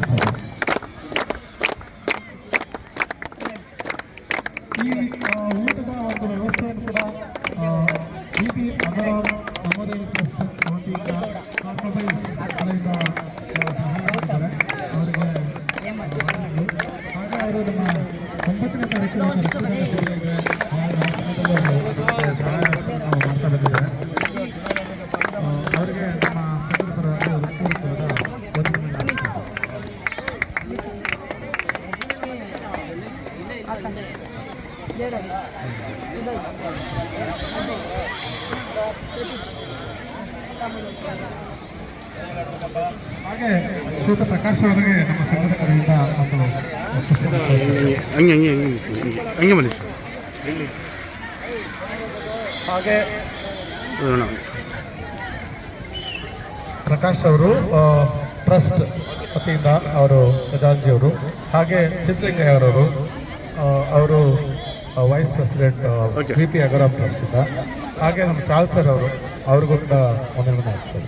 ನಡೆಸ್ತಾರೆ. ಈ ಊಟದ ಒಂದು ವ್ಯವಸ್ಥೆಯನ್ನು ಕೂಡ BP ಅಗರವಾಲ್ ನವೋದಯ ಟ್ರಸ್ಟ್ ವತಿಯಿಂದ ಕಾರ್ಪೊರೇಟ್ ಕಡೆಯಿಂದ ಸಹಾಯ ಮಾಡಿದ್ದಾರೆ. ಅವರಿಗೆ ಹಾಗೆ ಅವರು ನಮ್ಮ 9ನೇ ತಾರೀಕು ಸಹಾಯ ನಾವು ಮಾಡ್ತಾ ಬಂದಿದ್ದಾರೆ. ಅವರಿಗೆ ನಮ್ಮ ಪರವಾಗಿ ಹೃತ್ಪೂರ್ವಕವಾದ ವಂದನೆಗಳನ್ನು ಹಾಗೆ ಶ್ರೀಯುತ ಪ್ರಕಾಶ್ ಅವರಿಗೆ ನಮ್ಮ ಸಂಘಟಕರಿಂದ ಒಂದು ಹಂಗೆ ಬನ್ನಿ ಹಾಗೆ ಪ್ರಕಾಶ್ ಅವರು ಟ್ರಸ್ಟ್ ವತಿಯಿಂದ ಅವರು ಗಜಾಂಜಿ ಅವರು, ಹಾಗೆ ಸಿದ್ದಲಿಂಗಯ್ಯ ಅವರವರು ಅವರು vice president BP Agarwal trust ಇಂದ, ಹಾಗೆ ನಮ್ಮ ಚಾಲ್ ಸರ್ ಅವರು ಅವ್ರಿಗೂ ಕೂಡ ವಂದನೆಗಳನ್ನು ಹಾಕ್ತಾರೆ.